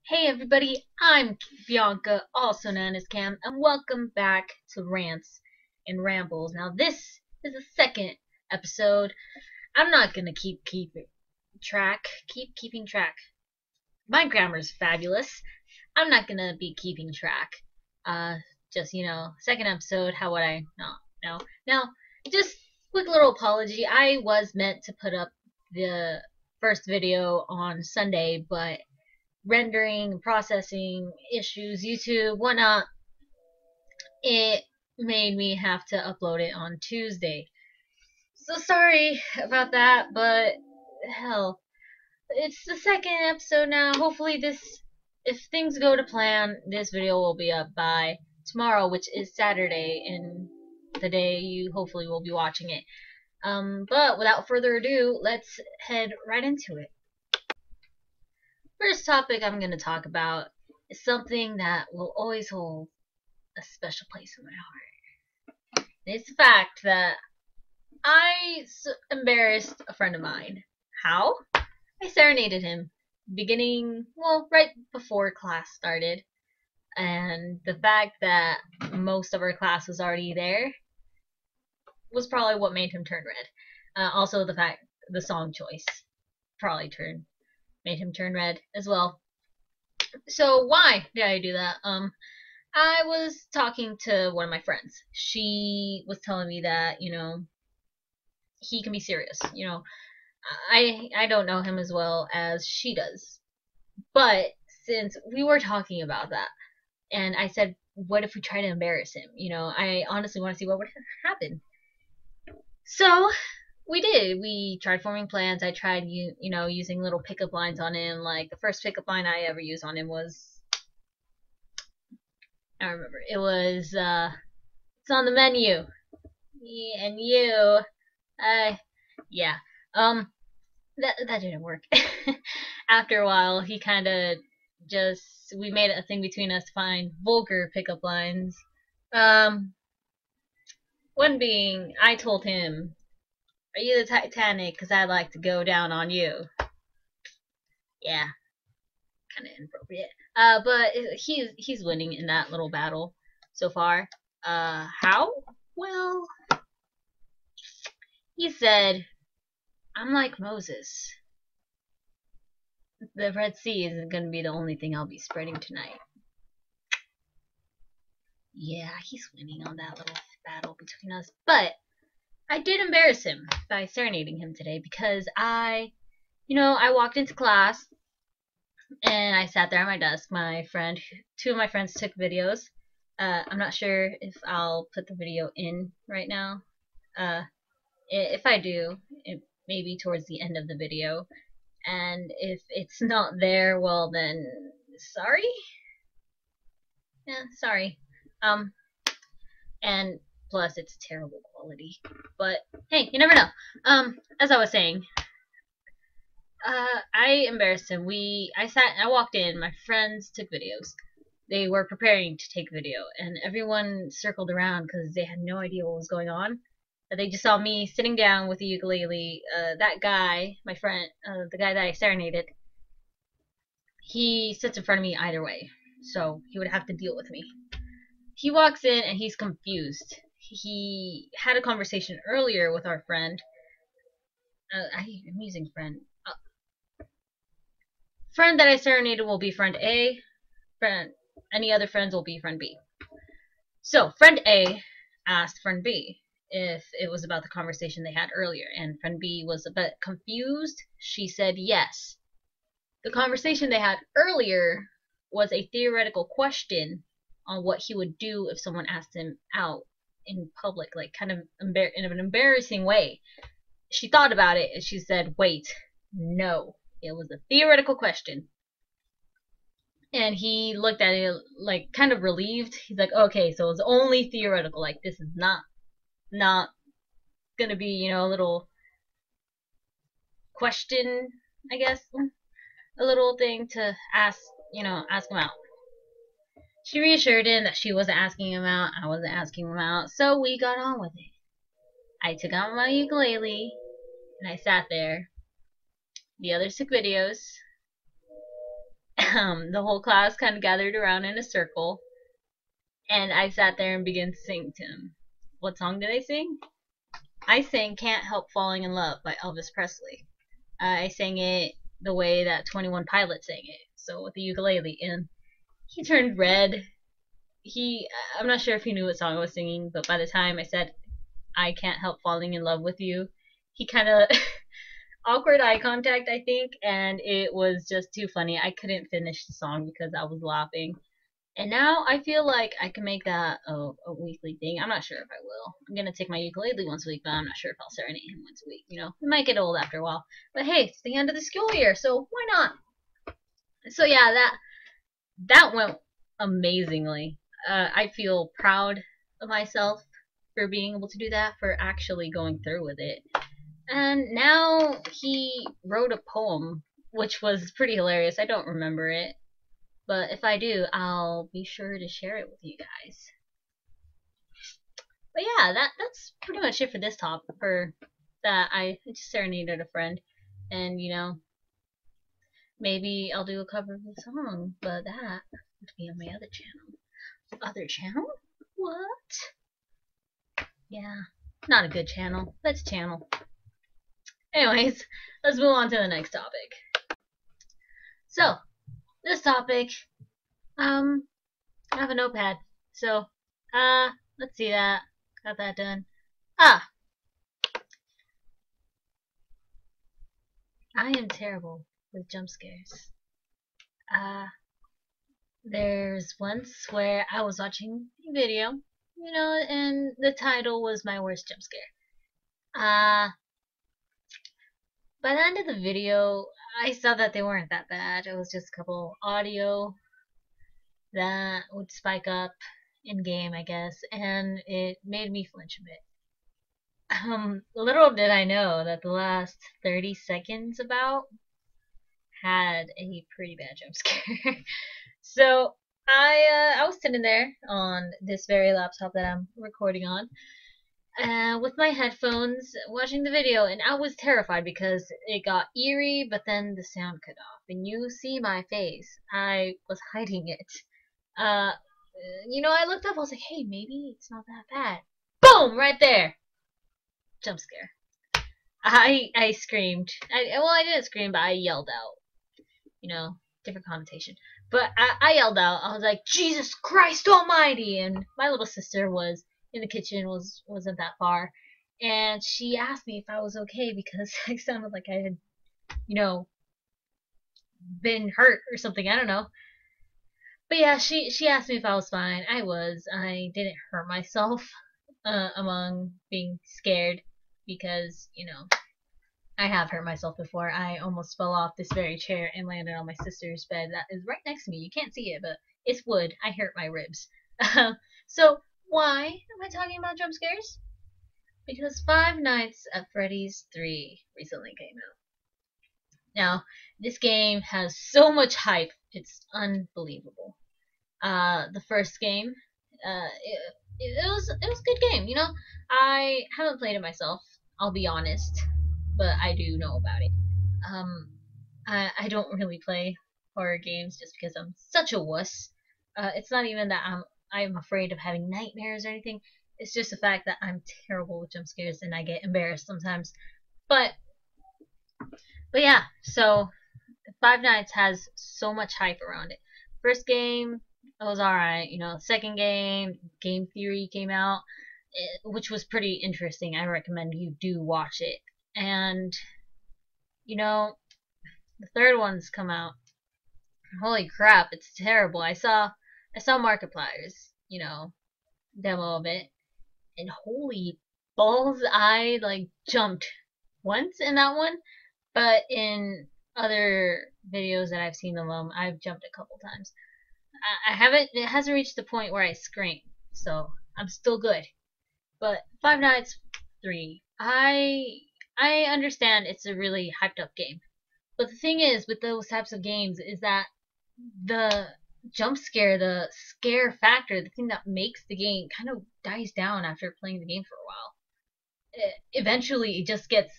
Hey everybody, I'm Bianca, also known as Cam, and welcome back to Rants and Rambles. Now this is the second episode. I'm not gonna keeping track. My grammar's fabulous. I'm not gonna be keeping track. Uh, second episode. How would I not know? Now, just quick little apology. I was meant to put up the first video on Sunday, but rendering, processing issues, YouTube, whatnot, it made me have to upload it on Tuesday. So sorry about that, but hell, it's the second episode now. Hopefully if things go to plan, this video will be up by tomorrow, which is Saturday, and the day you hopefully will be watching it. But without further ado, let's head right into it. First topic I'm going to talk about is something that will always hold a special place in my heart. And it's the fact that I embarrassed a friend of mine. How? I serenaded him right before class started. And the fact that most of our class was already there was probably what made him turn red. Also, the song choice probably made him turn red as well. So why did I do that? I was talking to one of my friends. She was telling me that, he can be serious. I don't know him as well as she does. But since we were talking about that, and I said, what if we try to embarrass him? I honestly want to see what would happen. So we did. We tried forming plans. I tried, using little pickup lines on him. Like the first pickup line I ever used on him was, I remember, it was, it's on the menu. Yeah, and you, yeah. That didn't work. After a while, he kind of we made it a thing between us to find vulgar pickup lines. Um, one being, I told him, "Are you the Titanic? Because I'd like to go down on you." Yeah, kind of inappropriate. But he's winning in that little battle so far. How? Well, he said, "I'm like Moses. The Red Sea isn't going to be the only thing I'll be spreading tonight." Yeah, he's winning on that little battle between us. But I did embarrass him by serenading him today because I walked into class and I sat there at my desk. Two of my friends took videos. I'm not sure if I'll put the video in right now. If I do, it may be towards the end of the video. And if it's not there, well then, sorry? Yeah, sorry. And plus it's terrible quality. But hey, you never know. As I was saying, I embarrassed him. I walked in, my friends took videos. They were preparing to take video, and everyone circled around because they had no idea what was going on. They just saw me sitting down with a ukulele. That guy, my friend, the guy that I serenaded, he sits in front of me either way, so he would have to deal with me. He walks in and he's confused. He had a conversation earlier with our friend. I'm using friend. Friend that I serenaded will be friend A. Any other friends will be friend B. So friend A asked friend B if it was about the conversation they had earlier, and friend B was a bit confused. She said yes. The conversation they had earlier was a theoretical question on what he would do if someone asked him out in public, like kind of in an embarrassing way. She thought about it and she said, wait, no, it was a theoretical question. And he looked at it like kind of relieved. He's like, okay, so it's only theoretical. Like this is not gonna be, a little question, I guess, a little thing to ask him out. She reassured him that she wasn't asking him out, I wasn't asking him out, so we got on with it. I took out my ukulele and I sat there. The others took videos. The whole class kind of gathered around in a circle, and I sat there and began to sing to him. What song did I sing? I sang Can't Help Falling in Love by Elvis Presley. I sang it the way that 21 Pilots sang it, so with the ukulele, and he turned red. I'm not sure if he knew what song I was singing, but by the time I said I Can't Help Falling in Love with You, he kind of awkward eye contact, I think, and it was just too funny. I couldn't finish the song because I was laughing. And now I feel like I can make that a weekly thing. I'm not sure if I will. I'm gonna take my ukulele once a week, but I'm not sure if I'll serenade him once a week. You know, it might get old after a while. But hey, it's the end of the school year, so why not? So yeah, that went amazingly. I feel proud of myself for being able to do that, for actually going through with it. And now he wrote a poem, which was pretty hilarious. I don't remember it, but if I do, I'll be sure to share it with you guys. But yeah, that's pretty much it for this topic. For that, I just serenaded a friend, and you know, maybe I'll do a cover of the song, but that would be on my other channel. Other channel? What? Yeah, not a good channel. Let's channel. Anyways, let's move on to the next topic. So, this topic, I have a notepad. So, let's see that. Got that done. I am terrible with jump scares. There's once where I was watching a video, you know, and the title was my worst jump scare. By the end of the video, I saw that they weren't that bad. It was just a couple audio that would spike up in game, I guess, and it made me flinch a bit. Little did I know that the last 30 seconds about had a pretty bad jump scare. So I was sitting there on this very laptop that I'm recording on, with my headphones watching the video, and I was terrified because it got eerie, but then the sound cut off, and you see my face. I was hiding it. You know, I looked up, I was like, hey, maybe it's not that bad. Boom! Right there! Jump scare. I screamed. I didn't scream, but I yelled out. You know, different connotation. But I yelled out. I was like, Jesus Christ Almighty! And my little sister was in the kitchen, wasn't that far, and she asked me if I was okay because I sounded like I had, you know, been hurt or something. I don't know. But yeah, she asked me if I was fine. I was. I didn't hurt myself among being scared because, you know, I have hurt myself before. I almost fell off this very chair and landed on my sister's bed that is right next to me. You can't see it, but it's wood. I hurt my ribs. So why am I talking about jump scares? Because Five Nights at Freddy's 3 recently came out. Now, this game has so much hype, it's unbelievable. The first game, it was a good game. You know, I haven't played it myself. I'll be honest, but I do know about it. I don't really play horror games just because I'm such a wuss. It's not even that I'm afraid of having nightmares or anything. It's just the fact that I'm terrible with jump scares and I get embarrassed sometimes. But yeah, so Five Nights has so much hype around it. First game, it was alright. You know, second game, Game Theory came out, which was pretty interesting. I recommend you do watch it. And, you know, the third one's come out. Holy crap, it's terrible. I saw Markiplier's, you know, demo of it, and holy balls, I like jumped once in that one, but in other videos that I've seen of them, I've jumped a couple times. It hasn't reached the point where I scream, so I'm still good. But Five Nights 3, I understand it's a really hyped up game. But the thing is, with those types of games, is that the jump scare, the scare factor, the thing that makes the game kind of dies down after playing the game for a while. Eventually, it just gets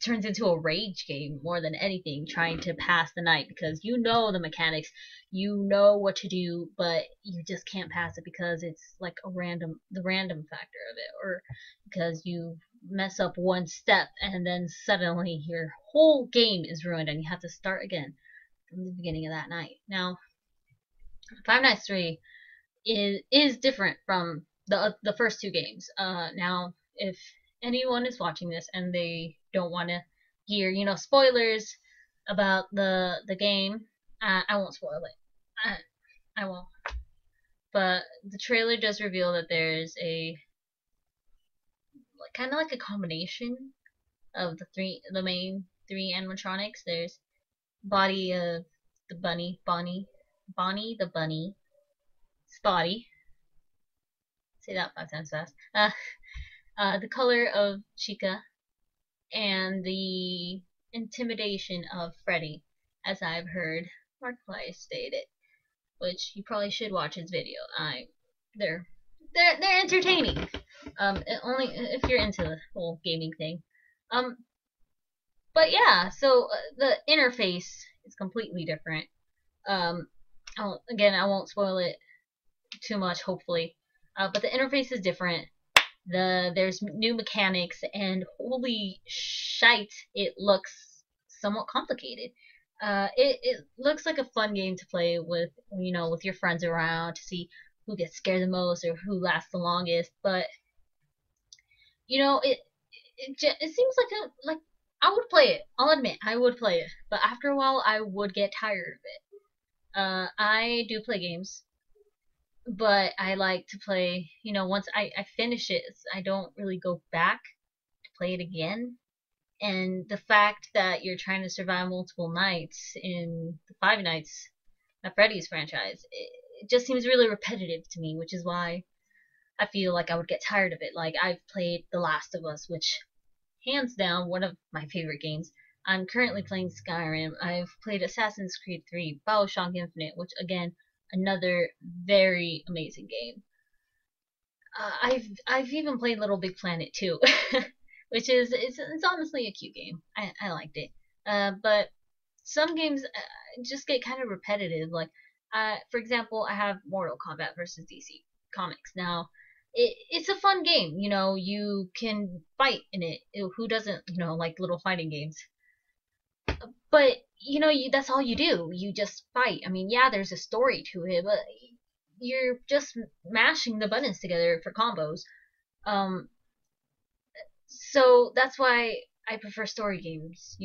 turns into a rage game more than anything, trying to pass the night because you know the mechanics, you know what to do, but you just can't pass it because it's like the random factor of it, or because you mess up one step and then suddenly your whole game is ruined and you have to start again from the beginning of that night. Now, Five Nights 3 is different from the first two games. Now, if anyone is watching this and they don't want to hear, spoilers about the game, I won't spoil it. I won't. But the trailer does reveal that there's a kind of like a combination of the main three animatronics. There's body of the bunny, Bonnie the bunny, Spotty. Say that 5 times fast. The color of Chica, and the intimidation of Freddy, as I've heard Markiplier state it, which you probably should watch his video. They're they're entertaining. Only if you're into the whole gaming thing. Um, but yeah, so the interface is completely different. Um, I won't spoil it too much, hopefully. But the interface is different. There's new mechanics, and holy shite, it looks somewhat complicated. It looks like a fun game to play with your friends around to see who gets scared the most or who lasts the longest. But it seems like I would play it. I'll admit I would play it, but after a while I would get tired of it. I do play games, but I like to play, once I finish it, I don't really go back to play it again. And the fact that you're trying to survive multiple nights in the Five Nights at Freddy's franchise, it just seems really repetitive to me, which is why I feel like I would get tired of it. Like, I've played The Last of Us, which, hands down, one of my favorite games. I'm currently playing Skyrim. I've played Assassin's Creed 3, BioShock Infinite, which, again, another very amazing game. I've even played Little Big Planet too, which is it's honestly a cute game. I liked it. But some games just get kind of repetitive. Like, for example, I have Mortal Kombat versus DC Comics. Now, it's a fun game. You can fight in it. Who doesn't, like little fighting games? But that's all you do. You just fight. I mean, yeah, there's a story to it, but you're just mashing the buttons together for combos. Um, so that's why I prefer story games,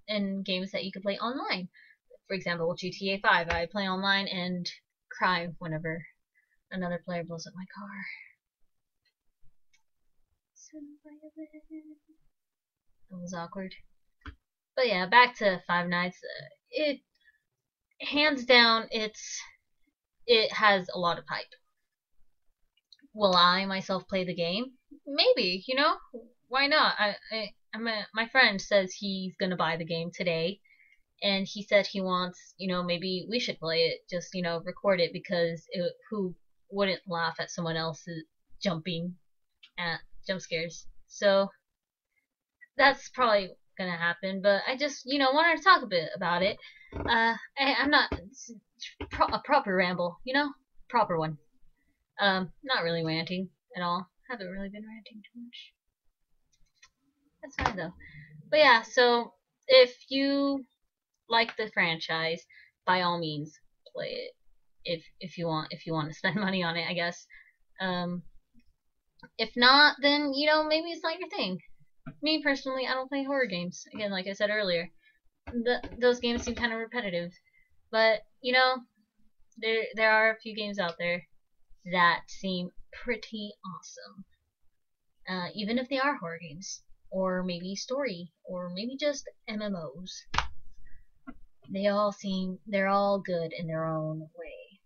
and games that you can play online. For example, GTA 5, I play online and cry whenever another player blows up my car. So violent. That was awkward. But yeah, back to Five Nights. It hands down, it has a lot of hype. Will I myself play the game? Maybe, why not? My friend says he's gonna buy the game today, and he said he wants, maybe we should play it, just, record it because who wouldn't laugh at someone else's jumping at jump scares? So that's probably gonna happen, but I just, wanted to talk a bit about it. I'm not a proper ramble, proper one. Not really ranting at all. Haven't really been ranting too much. That's fine though. But yeah, so if you like the franchise, by all means, play it. If you want to spend money on it, I guess. Um, if not, then maybe it's not your thing. Me personally, I don't play horror games. Again, like I said earlier, those games seem kind of repetitive. But there are a few games out there that seem pretty awesome. Even if they are horror games, or maybe story, or maybe just MMOs. They're all good in their own way.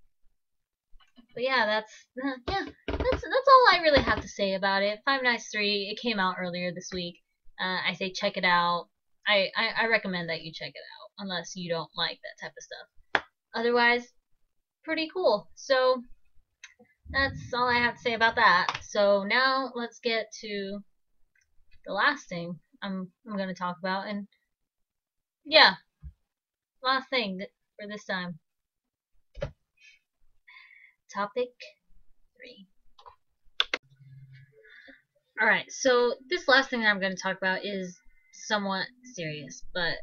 But yeah, that's all I really have to say about it. Five Nights 3, it came out earlier this week. I say check it out. I recommend that you check it out, unless you don't like that type of stuff. Otherwise, pretty cool. So that's all I have to say about that. So now let's get to the last thing I'm gonna talk about. And yeah, last thing for this time. Topic 3. Alright, so this last thing that I'm gonna talk about is somewhat serious, but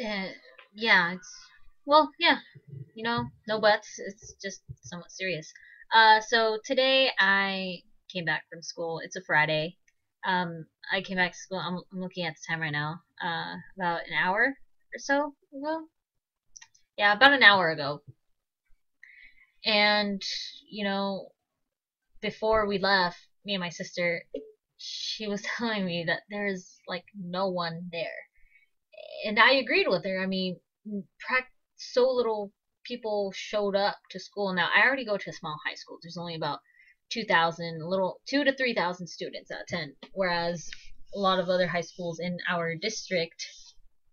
uh, yeah, yeah, no buts. It's just somewhat serious. So today I came back from school. It's a Friday. I came back to school. I'm looking at the time right now. About an hour or so ago. Yeah, about an hour ago. And you know, before we left, me and my sister, she was telling me that there's like no one there, and I agreed with her. I mean, so little people showed up to school. Now I already go to a small high school. There's only about 2,000, little 2 to 3,000 students out of 10, whereas a lot of other high schools in our district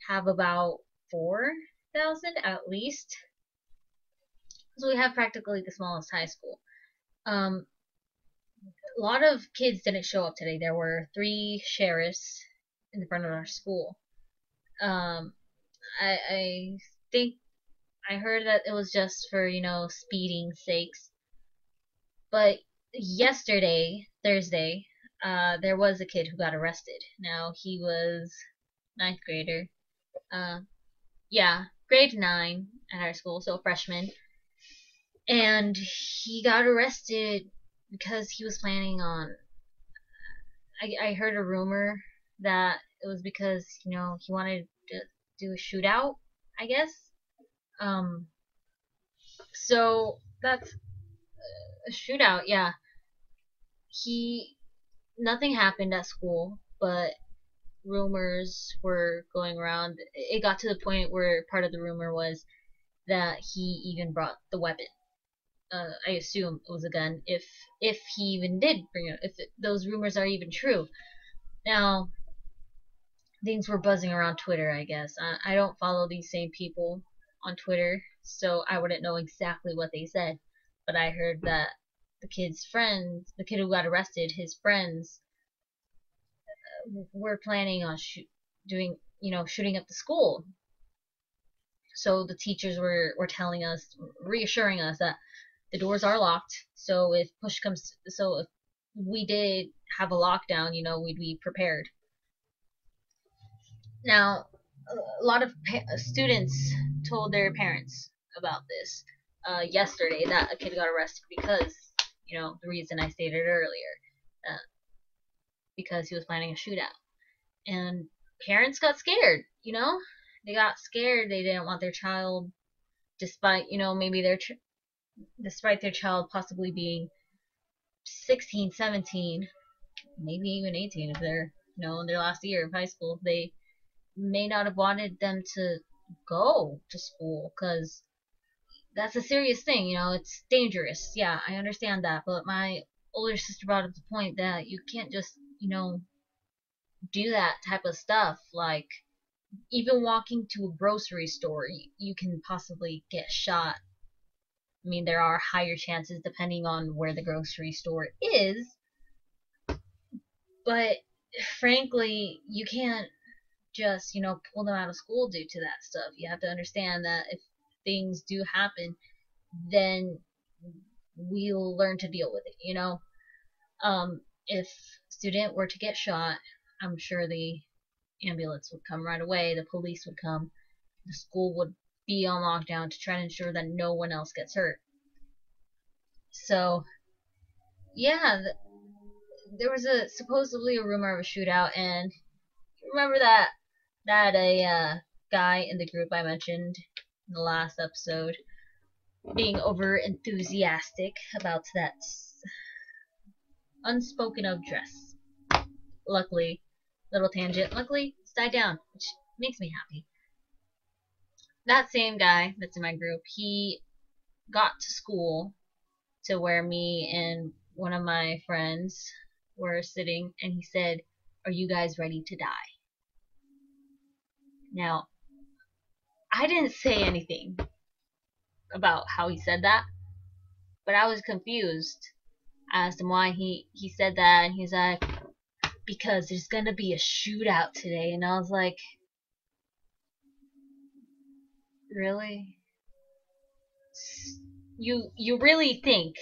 have about 4,000 at least. So we have practically the smallest high school. Um, a lot of kids didn't show up today. There were 3 sheriffs in the front of our school. Um, I think I heard that it was just for, speeding sakes. But yesterday, Thursday, there was a kid who got arrested. Now, he was ninth grader. Uh, yeah, grade 9 at our school, so a freshman. And he got arrested because he was planning on. I heard a rumor that it was because, he wanted to do a shootout, I guess. Um, so that's a shootout, yeah. He Nothing happened at school, but rumors were going around. It got to the point where part of the rumor was that he even brought the weapon. I assume it was a gun, if he even did bring it, those rumors are even true. Now, things were buzzing around Twitter, I guess. I don't follow these same people on Twitter, so I wouldn't know exactly what they said. But I heard that the kid's friends, the kid who got arrested, his friends were planning on shooting up the school. So the teachers were telling us, reassuring us that the doors are locked. So if we did have a lockdown, we'd be prepared. Now, a lot of students told their parents about this yesterday, that a kid got arrested because, the reason I stated earlier, uh, because he was planning a shootout. And parents got scared, they got scared. They didn't want their child, despite, maybe despite their child possibly being 16, 17, maybe even 18, if they're, in their last year of high school, they may not have wanted them to go to school, because that's a serious thing. It's dangerous. Yeah, I understand that, but my older sister brought up the point that you can't just, do that type of stuff. Like, even walking to a grocery store, you can possibly get shot. I mean, there are higher chances depending on where the grocery store is, but frankly, you can't just, pull them out of school due to that stuff. You have to understand that if things do happen, then we'll learn to deal with it, If a student were to get shot, I'm sure the ambulance would come right away, the police would come, the school would be on lockdown to try to ensure that no one else gets hurt. So, yeah, there was supposedly a rumor of a shootout, and remember that a guy in the group I mentioned in the last episode being over enthusiastic about that unspoken of dress. Luckily, little tangent, luckily it's died down, which makes me happy. That same guy that's in my group, he got to school to where me and one of my friends were sitting, and he said, "Are you guys ready to die?" Now, I didn't say anything about how he said that, but I was confused as to why he said that, and he's like, because there's gonna be a shootout today. And I was like, really? You really think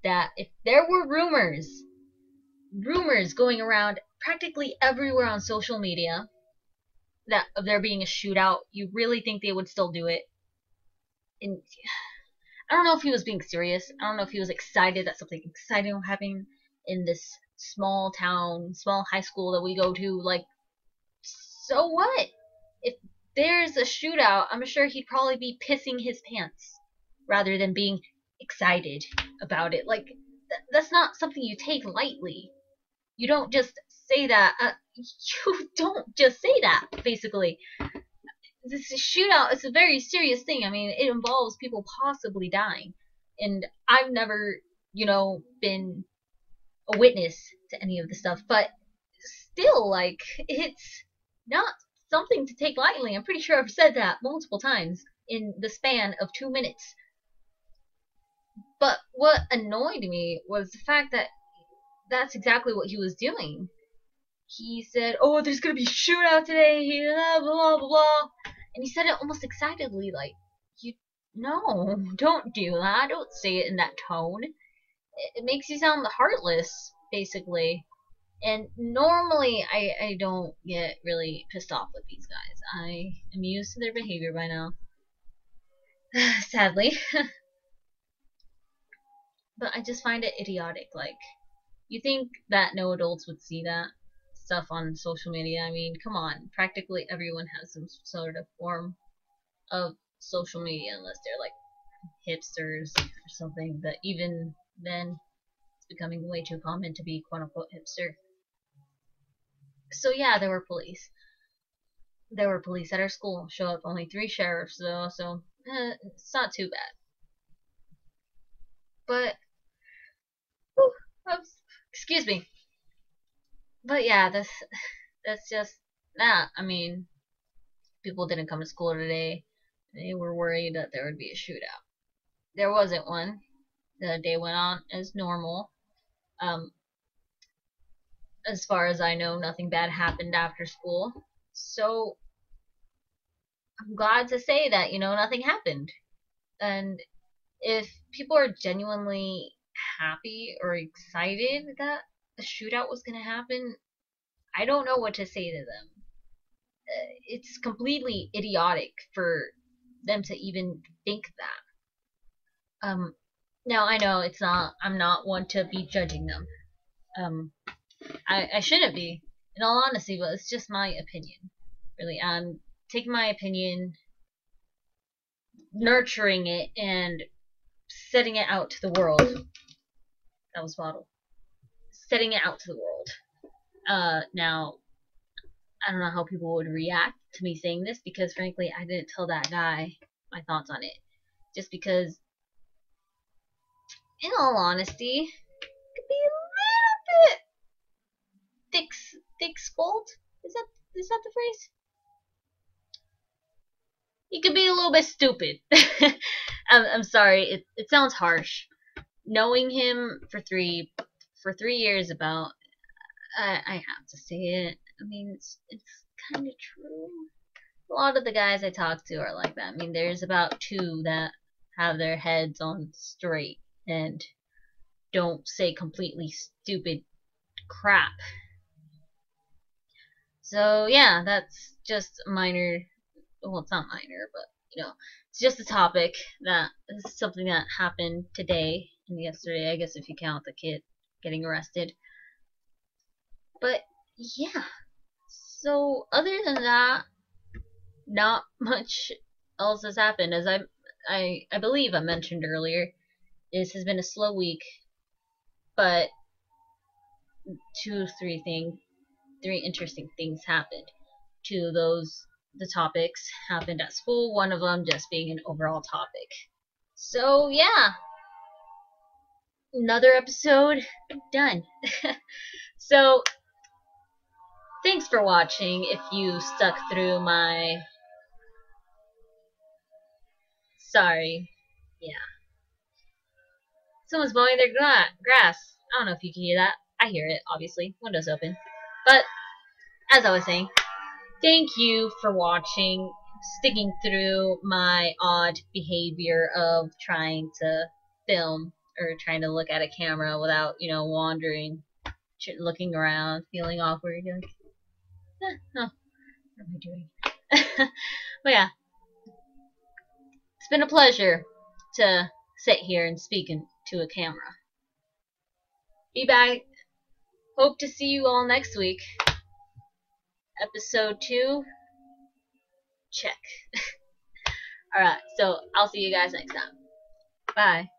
that if there were rumors going around practically everywhere on social media that of there being a shootout, you really think they would still do it? And I don't know if he was being serious. I don't know if he was excited that something exciting was happening in this small town, small high school that we go to. Like, so what? If there's a shootout, I'm sure he'd probably be pissing his pants rather than being excited about it. Like, that's not something you take lightly. You don't just say that. You don't just say that, basically. This shootout is a very serious thing. I mean, it involves people possibly dying. And I've never, been a witness to any of the stuff, but still, like, it's not something to take lightly. I'm pretty sure I've said that multiple times in the span of 2 minutes. But what annoyed me was the fact that that's exactly what he was doing. He said, "Oh, there's gonna be a shootout today," blah blah blah blah, and he said it almost excitedly, like, "You, no, don't do that. Don't say it in that tone. It makes you sound heartless, basically." And normally, I don't get really pissed off with these guys. I am used to their behavior by now, sadly. But I just find it idiotic. Like, you think that no adults would see that stuff on social media? I mean, come on. Practically everyone has some sort of form of social media, unless they're like hipsters or something. But even then, it's becoming way too common to be quote unquote hipster. So yeah, there were police. There were police at our school. Show up only 3 sheriffs though, so it's not too bad. But whew, excuse me. But yeah, that's just that. I mean, people didn't come to school today. They were worried that there would be a shootout. There wasn't one. The day went on as normal. Um, as far as I know, nothing bad happened after school. So I'm glad to say that, nothing happened. And if people are genuinely happy or excited that a shootout was going to happen, I don't know what to say to them. It's completely idiotic for them to even think that. Now I know it's not. I'm not one to be judging them. I shouldn't be, in all honesty, but it's just my opinion. Really, I'm taking my opinion, nurturing it, and setting it out to the world. That was bottled. Setting it out to the world. Now, I don't know how people would react to me saying this, because frankly, I didn't tell that guy my thoughts on it. Just because, in all honesty, it could be a little bit thick-skulled. Is that the phrase? He could be a little bit stupid. I'm sorry. It sounds harsh. Knowing him for 3 years, about, I have to say it. I mean, it's kind of true. A lot of the guys I talk to are like that. I mean, there's about 2 that have their heads on straight and don't say completely stupid crap. So yeah, that's just minor. Well, it's not minor, but it's just a topic that is something that happened today and yesterday, I guess, if you count the kid getting arrested. But yeah, so other than that, not much else has happened. As I believe I mentioned earlier, this has been a slow week, but 3 interesting things happened. 2 of the topics happened at school, one of them just being an overall topic. So yeah, another episode done. So thanks for watching. If you stuck through my, sorry, yeah, someone's mowing their grass. I don't know if you can hear that. I hear it, obviously. Windows open. But, as I was saying, thank you for watching, sticking through my odd behavior of trying to film or trying to look at a camera without, wandering, looking around, feeling awkward. You're like, oh, what am I doing? But yeah, it's been a pleasure to sit here and speak to a camera. Be back. Hope to see you all next week. Episode 2. Check. Alright, so I'll see you guys next time. Bye.